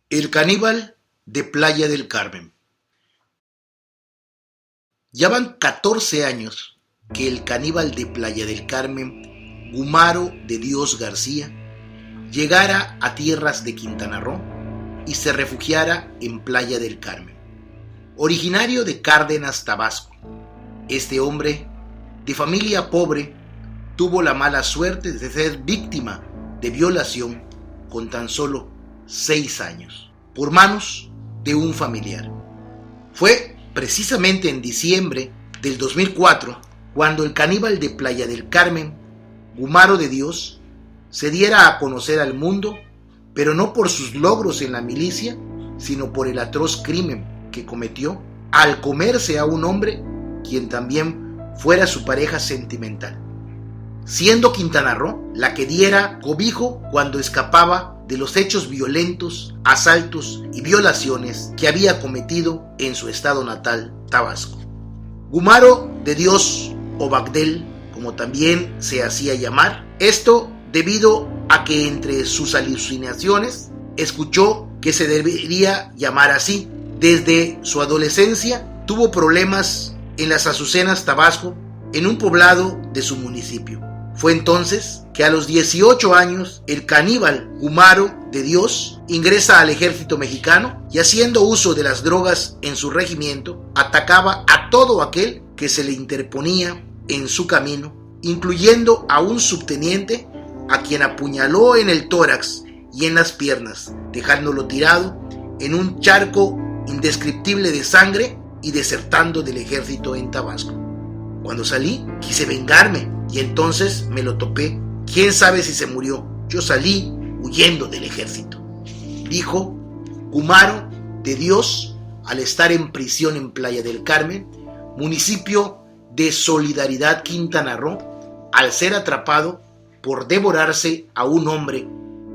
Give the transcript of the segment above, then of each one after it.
El caníbal de Playa del Carmen. Ya van 14 años que el caníbal de Playa del Carmen, Gumaro de Dios García, llegara a tierras de Quintana Roo y se refugiara en Playa del Carmen. Originario de Cárdenas, Tabasco, este hombre, de familia pobre, tuvo la mala suerte de ser víctima de violación con tan solo 6 años, por manos de un familiar. Fue precisamente en diciembre del 2004 cuando el caníbal de Playa del Carmen, Gumaro de Dios, se diera a conocer al mundo, pero no por sus logros en la milicia, sino por el atroz crimen que cometió al comerse a un hombre quien también fuera su pareja sentimental, siendo Quintana Roo la que diera cobijo cuando escapaba de los hechos violentos, asaltos y violaciones que había cometido en su estado natal, Tabasco. Gumaro de Dios, o Bagdel, como también se hacía llamar, esto debido a que entre sus alucinaciones escuchó que se debería llamar así. Desde su adolescencia tuvo problemas en las Azucenas, Tabasco, en un poblado de su municipio. Fue entonces que a los 18 años el caníbal Gumaro de Dios ingresa al ejército mexicano y, haciendo uso de las drogas en su regimiento, atacaba a todo aquel que se le interponía en su camino, incluyendo a un subteniente a quien apuñaló en el tórax y en las piernas, dejándolo tirado en un charco indescriptible de sangre y desertando del ejército en Tabasco. Cuando salí, quise vengarme y entonces me lo topé. ¿Quién sabe si se murió? Yo salí huyendo del ejército, dijo Gumaro de Dios al estar en prisión en Playa del Carmen, municipio de Solidaridad, Quintana Roo, al ser atrapado por devorarse a un hombre,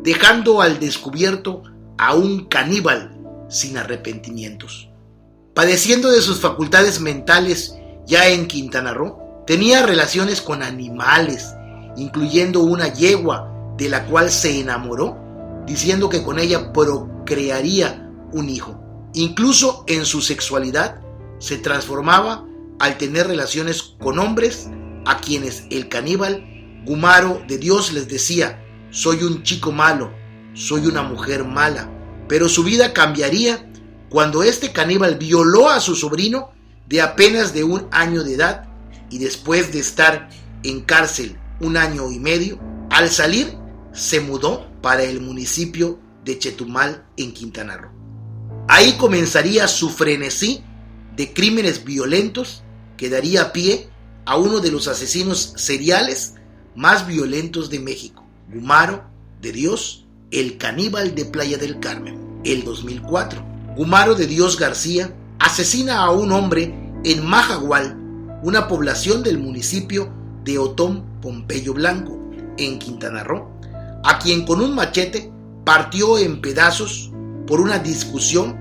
dejando al descubierto a un caníbal sin arrepentimientos. Padeciendo de sus facultades mentales ya en Quintana Roo, tenía relaciones con animales, incluyendo una yegua de la cual se enamoró, diciendo que con ella procrearía un hijo. Incluso en su sexualidad se transformaba al tener relaciones con hombres a quienes el caníbal Gumaro de Dios les decía: soy un chico malo, soy una mujer mala. Pero su vida cambiaría cuando este caníbal violó a su sobrino de apenas de 1 año de edad, y después de estar en cárcel 1 año y medio, al salir se mudó para el municipio de Chetumal en Quintana Roo. Ahí comenzaría su frenesí de crímenes violentos que daría pie a uno de los asesinos seriales más violentos de México, Gumaro de Dios, el caníbal de Playa del Carmen. El 2004, Gumaro de Dios García asesina a un hombre en Majagual, una población del municipio de Otón Pompeyo Blanco, en Quintana Roo, a quien con un machete partió en pedazos por una discusión.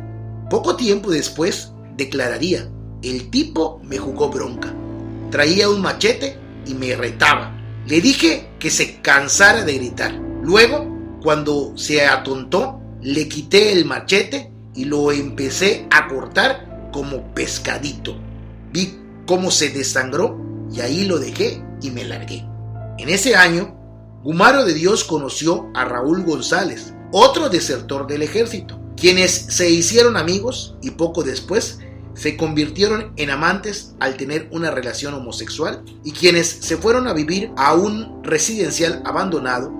Poco tiempo después declararía: el tipo me jugó bronca, traía un machete y me retaba. Le dije que se cansara de gritar. Luego, cuando se atontó, le quité el machete y lo empecé a cortar como pescadito. Vi cómo se desangró y ahí lo dejé y me largué. En ese año, Gumaro de Dios conoció a Raúl González, otro desertor del ejército, quienes se hicieron amigos y poco después se convirtieron en amantes al tener una relación homosexual, y quienes se fueron a vivir a un residencial abandonado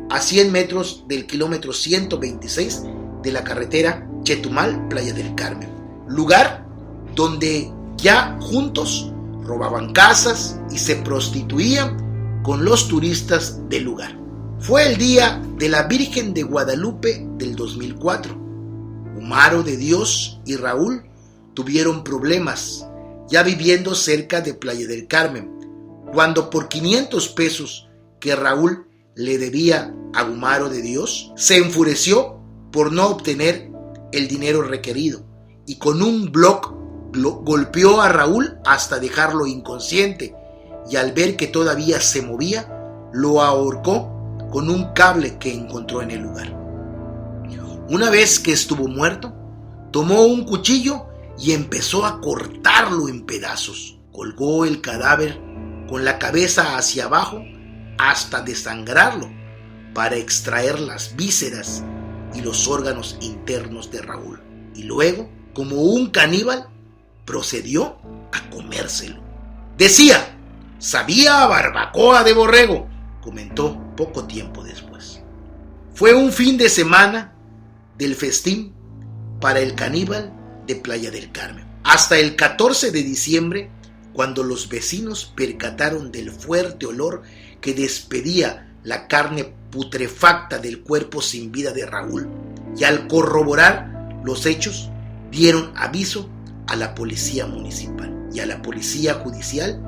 a 100 metros del kilómetro 126 de la carretera Chetumal-Playa del Carmen, lugar donde ya juntos robaban casas y se prostituían con los turistas del lugar. Fue el día de la Virgen de Guadalupe del 2004. Gumaro de Dios y Raúl tuvieron problemas, ya viviendo cerca de Playa del Carmen, cuando por 500 pesos que Raúl le debía a Gumaro de Dios, se enfureció por no obtener el dinero requerido y con un bloc golpeó a Raúl hasta dejarlo inconsciente, y al ver que todavía se movía, lo ahorcó con un cable que encontró en el lugar. Una vez que estuvo muerto, tomó un cuchillo y empezó a cortarlo en pedazos. Colgó el cadáver con la cabeza hacia abajo hasta desangrarlo para extraer las vísceras y los órganos internos de Raúl. Y luego, como un caníbal, procedió a comérselo. Decía, sabía a barbacoa de borrego, comentó poco tiempo después. Fue un fin de semana del festín para el caníbal de Playa del Carmen. Hasta el 14 de diciembre, cuando los vecinos percataron del fuerte olor que despedía la carne putrefacta del cuerpo sin vida de Raúl, y al corroborar los hechos, dieron aviso a la policía municipal y a la policía judicial,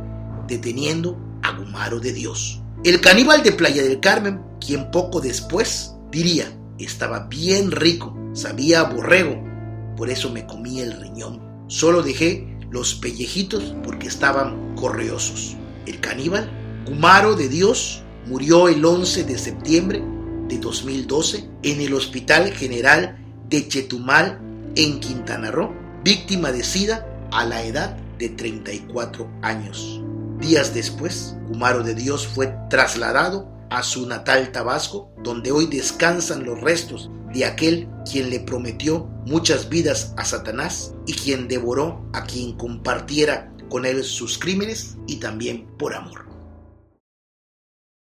deteniendo a Gumaro de Dios. El caníbal de Playa del Carmen, quien poco después diría, estaba bien rico, sabía a borrego, por eso me comí el riñón. Solo dejé los pellejitos porque estaban correosos. El caníbal, Gumaro de Dios, murió el 11 de septiembre de 2012 en el Hospital General de Chetumal, en Quintana Roo, víctima de SIDA a la edad de 34 años. Días después, Gumaro de Dios fue trasladado a su natal Tabasco, donde hoy descansan los restos de aquel quien le prometió muchas vidas a Satanás y quien devoró a quien compartiera con él sus crímenes y también por amor.